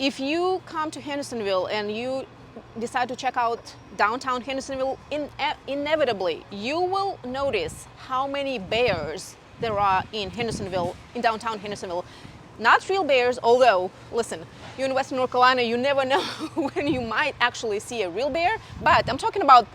If you come to Hendersonville and you decide to check out downtown Hendersonville, inevitably you will notice how many bears there are in Hendersonville, in downtown Hendersonville. Not real bears, although, listen, you're in Western North Carolina, you never know when you might actually see a real bear, but I'm talking about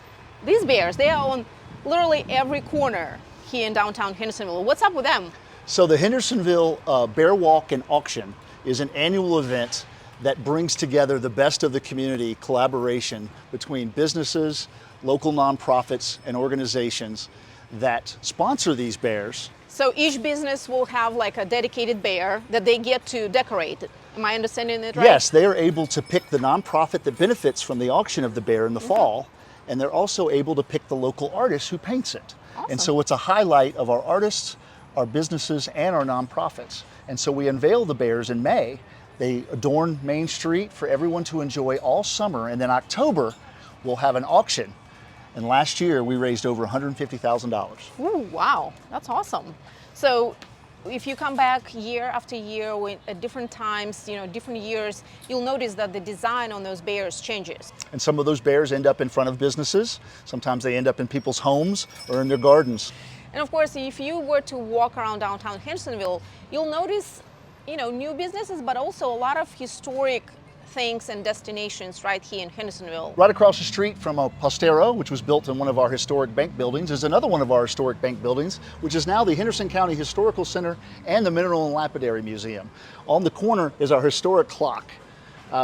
these bears. They are on literally every corner here in downtown Hendersonville. What's up with them? So the Hendersonville Bear Walk and Auction is an annual event that brings together the best of the community collaboration between businesses, local nonprofits, and organizations that sponsor these bears. So each business will have like a dedicated bear that they get to decorate. Am I understanding it right? Yes, they are able to pick the nonprofit that benefits from the auction of the bear in the fall, and they're also able to pick the local artist who paints it. Awesome. And so it's a highlight of our artists, our businesses, and our nonprofits. And so we unveil the bears in May. They adorn Main Street for everyone to enjoy all summer, and then October we'll have an auction. And last year we raised over $150,000. Ooh, wow, that's awesome. So if you come back year after year at different times, different years, you'll notice that the design on those bears changes. And some of those bears end up in front of businesses. Sometimes they end up in people's homes or in their gardens. And of course, if you were to walk around downtown Hendersonville, you'll notice new businesses, but also a lot of historic things and destinations right here in Hendersonville. Right across the street from a Postero, which was built in one of our historic bank buildings, is another one of our historic bank buildings, which is now the Henderson County Historical Center and the Mineral and Lapidary Museum. On the corner is our historic clock,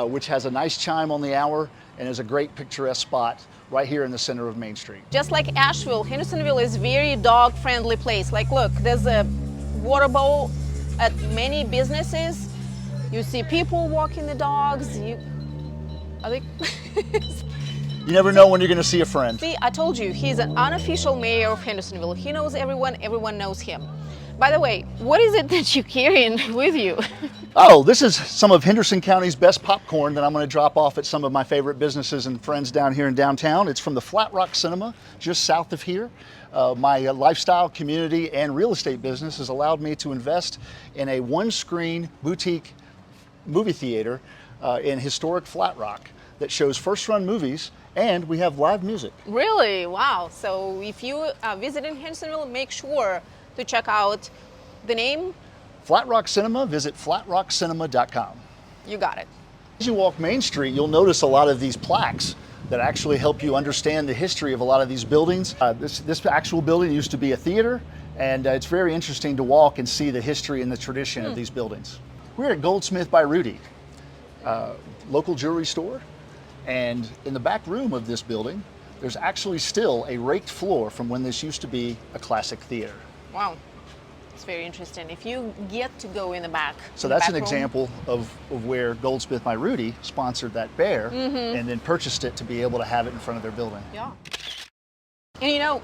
which has a nice chime on the hour and is a great picturesque spot right here in the center of Main Street. Just like Asheville, Hendersonville is a very dog-friendly place. Like, look, there's a water bowl at many businesses. You see people walking the dogs. You never know when you're going to see a friend. See, I told you, he's an unofficial mayor of Hendersonville. He knows everyone, everyone knows him. By the way, what is it that you're carrying with you? Oh, this is some of Henderson County's best popcorn that I'm going to drop off at some of my favorite businesses and friends down here in downtown. It's from the Flat Rock Cinema, just south of here. My lifestyle, community, and real estate business has allowed me to invest in a one-screen boutique movie theater in historic Flat Rock that shows first-run movies, and we have live music. Really? Wow. So if you visit in Hendersonville, make sure to check out the name. Flat Rock Cinema, visit flatrockcinema.com. You got it. As you walk Main Street, you'll notice a lot of these plaques that actually help you understand the history of a lot of these buildings. This actual building used to be a theater, and it's very interesting to walk and see the history and the tradition of these buildings. We're at Goldsmith by Rudy, local jewelry store, and in the back room of this building, there's actually still a raked floor from when this used to be a classic theater. Wow. It's very interesting. If you get to go in the back. So that's an example of where Goldsmith by Rudy sponsored that bear and then purchased it to be able to have it in front of their building. Yeah. And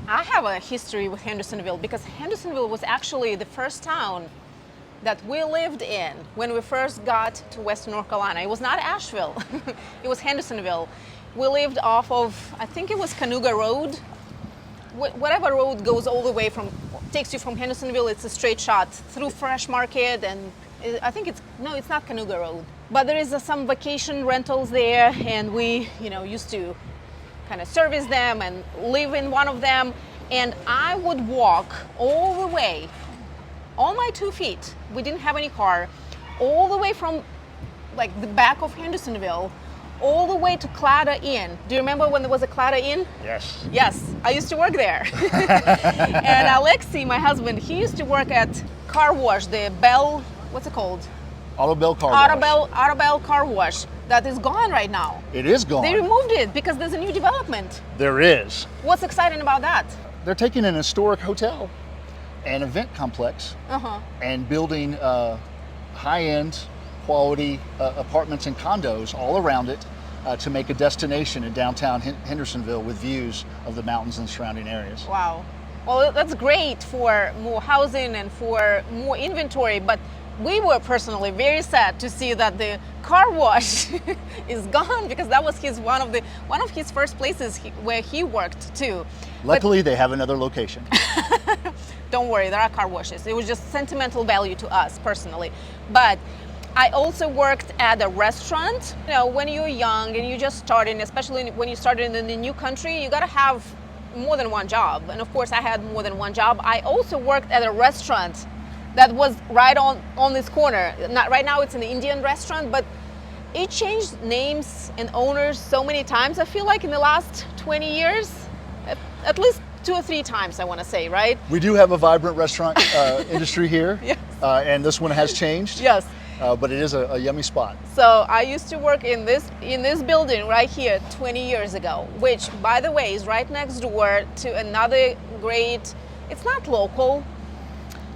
I have a history with Hendersonville because Hendersonville was actually the first town that we lived in when we first got to Western North Carolina. It was not Asheville, it was Hendersonville. We lived off of, I think it was ℍ𝕠𝕟𝕟𝕼 Road. Whatever road goes all the way takes you from Hendersonville, it's a straight shot through Fresh Market, and I think it's not ℍ𝕠𝕟𝕟 Road. But there is some vacation rentals there, and we, used to kind of service them and live in one of them. And I would walk all the way on my 2 feet. We didn't have any car, all the way from like the back of Hendersonville all the way to Clada Inn. Do you remember when there was a Clada Inn? Yes. Yes, I used to work there. And Alexi, my husband, he used to work at car wash, the Bell, what's it called? Autobell Car Wash. Autobell Car Wash. That is gone right now. It is gone. They removed it because there's a new development. There is. What's exciting about that? They're taking an historic hotel and event complex and building high-end quality apartments and condos all around it to make a destination in downtown Hendersonville with views of the mountains and surrounding areas. Wow. Well, that's great for more housing and for more inventory, but we were personally very sad to see that the car wash is gone because that was one of his first places where he worked too. Luckily, they have another location. Don't worry, there are car washes. It was just sentimental value to us personally. But I also worked at a restaurant. You know, when you're young and you're just starting, especially when you started in a new country, you gotta have more than one job. And of course I had more than one job. I also worked at a restaurant that was right on this corner. Not right now, it's an Indian restaurant, but it changed names and owners so many times. I feel like in the last 20 years, at least 2 or 3 times, I want to say, right? We do have a vibrant restaurant industry here. Yes. And this one has changed. Yes. But it is a yummy spot. So I used to work in this building right here 20 years ago, which, by the way, is right next door to another great, it's not local,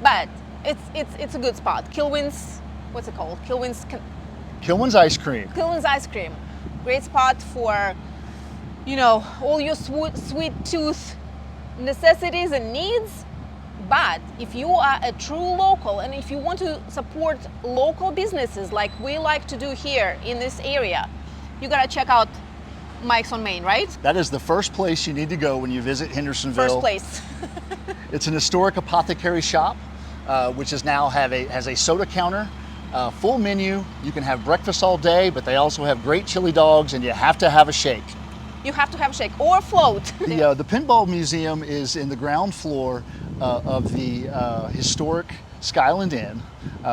but it's a good spot. ℍ𝕬𝕧, what's it called? ℍ𝕬𝕧 Ice Cream. ℍ𝕬𝕧 Ice Cream. Great spot for, you know, all your sweet tooth necessities and needs. But if you are a true local and if you want to support local businesses like we like to do here in this area, you gotta check out Mike's on Main, right? That is the first place you need to go when you visit Hendersonville. First place. It's an historic apothecary shop, which is now has a soda counter, full menu. You can have breakfast all day, but they also have great chili dogs, and you have to have a shake. You have to have a shake or a float. The Pinball Museum is in the ground floor of the historic Skyland Inn,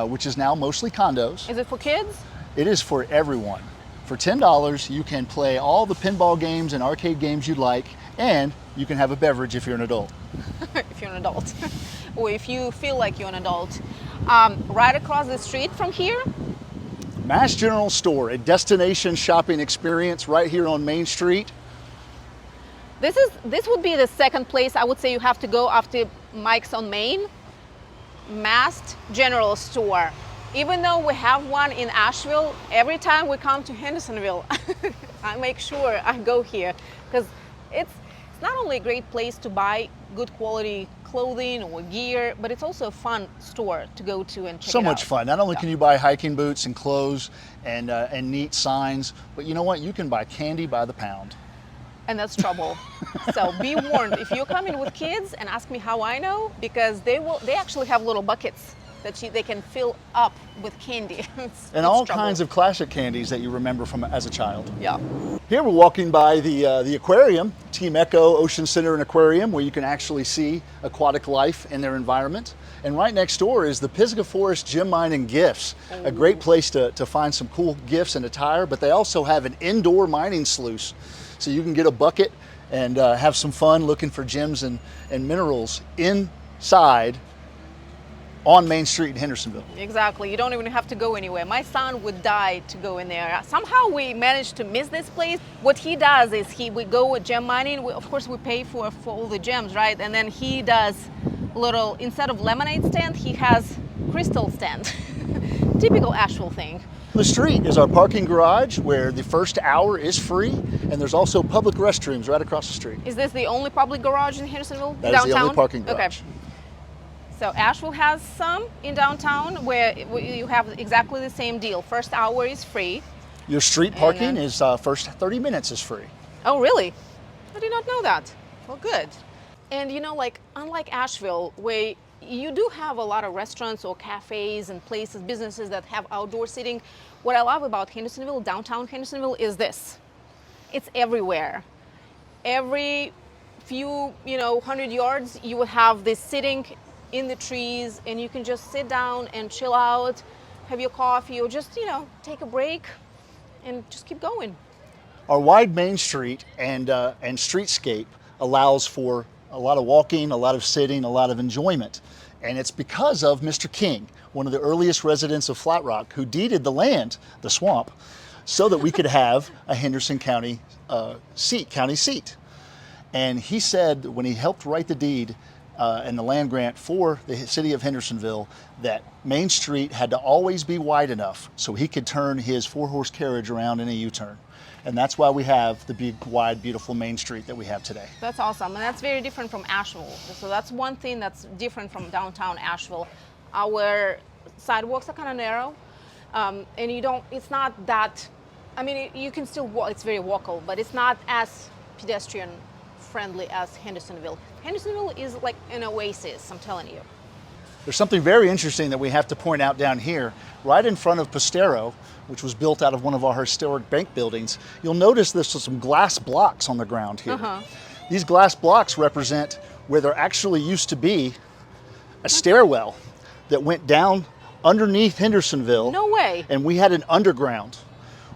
which is now mostly condos. Is it for kids? It is for everyone. For $10, you can play all the pinball games and arcade games you'd like, and you can have a beverage if you're an adult. If you're an adult, or if you feel like you're an adult. Right across the street from here, Mass General Store, a destination shopping experience right here on Main Street. This would be the second place I would say you have to go after Mike's on Main. Mass General Store. Even though we have one in Asheville, every time we come to Hendersonville, I make sure I go here because it's not only a great place to buy good quality clothing or gear, but it's also a fun store to go to and check it out. So much fun. Not only can you buy hiking boots and clothes and neat signs, but you know what? You can buy candy by the pound. And that's trouble. So be warned, if you come in with kids and ask me how I know, because they actually have little buckets that they can fill up with candy. And all kinds of classic candies that you remember from as a child. Yeah. Here we're walking by the aquarium, Team Echo Ocean Center and Aquarium, where you can actually see aquatic life in their environment. And right next door is the Pisgah Forest Gem Mine and Gifts, a great place to find some cool gifts and attire, but they also have an indoor mining sluice. So you can get a bucket and have some fun looking for gems and minerals inside on Main Street in Hendersonville. Exactly. You don't even have to go anywhere. My son would die to go in there. Somehow we managed to miss this place. What he does is we go gem mining. Of course, we pay for all the gems, right? And then he does little, instead of lemonade stand, he has crystal stand. Typical Asheville thing. The street is our parking garage where the first hour is free, and there's also public restrooms right across the street. Is this the only public garage in Hendersonville? That downtown? is the only parking garage. Okay. So Asheville has some in downtown where you have exactly the same deal. First hour is free. Your street parking is first 30 minutes is free. Oh, really? I did not know that. Well, good. And you know, like unlike Asheville, where you do have a lot of restaurants or cafes and places, businesses that have outdoor seating, what I love about Hendersonville, downtown Hendersonville, is this. It's everywhere. Every few, 100 yards, you will have this sitting in the trees, and you can just sit down and chill out, have your coffee, or just, take a break and just keep going. Our wide Main Street and streetscape allows for a lot of walking, a lot of sitting, a lot of enjoyment. And it's because of Mr. King, one of the earliest residents of Flat Rock, who deeded the land, the swamp, so that we could have a Henderson County county seat. And he said when he helped write the deed and the land grant for the city of Hendersonville, that Main Street had to always be wide enough so he could turn his 4-horse carriage around in a U-turn. And that's why we have the big, wide, beautiful Main Street that we have today. That's awesome, and that's very different from Asheville. So that's one thing that's different from downtown Asheville. Our sidewalks are kind of narrow, and it's not that, you can still walk, it's very walkable, but it's not as pedestrian friendly as Hendersonville. Hendersonville is like an oasis, I'm telling you. There's something very interesting that we have to point out down here, right in front of Postero, which was built out of one of our historic bank buildings. You'll notice there's some glass blocks on the ground here. These glass blocks represent where there actually used to be a stairwell that went down underneath Hendersonville. No way. And we had an underground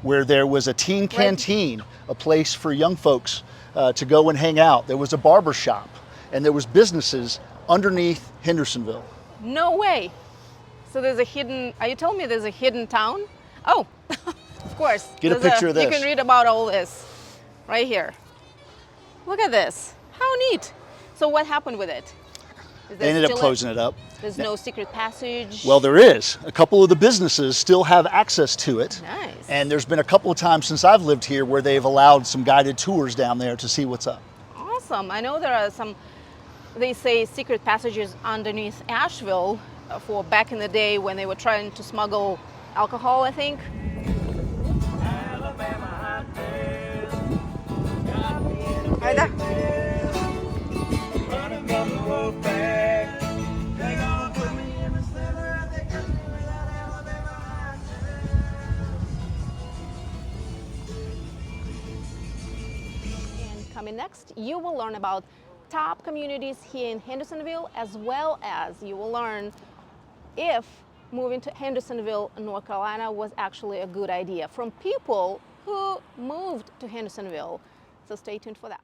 where there was a teen canteen, a place for young folks to go and hang out. There was a barber shop, and there was businesses underneath Hendersonville. No way. So there's a hidden, are you telling me there's a hidden town? Oh, of course. Get a picture of this. You can read about all this right here. Look at this. How neat. So what happened with it? They ended up closing it up. There's no secret passage? Well, there is. A couple of the businesses still have access to it. Nice. And there's been a couple of times since I've lived here where they've allowed some guided tours down there to see what's up. Awesome. I know there are some, they say, secret passages underneath Asheville for back in the day when they were trying to smuggle alcohol, I think. Right there. And coming next, you will learn about top communities here in Hendersonville, as well as you will learn if moving to Hendersonville, North Carolina was actually a good idea from people who moved to Hendersonville. So stay tuned for that.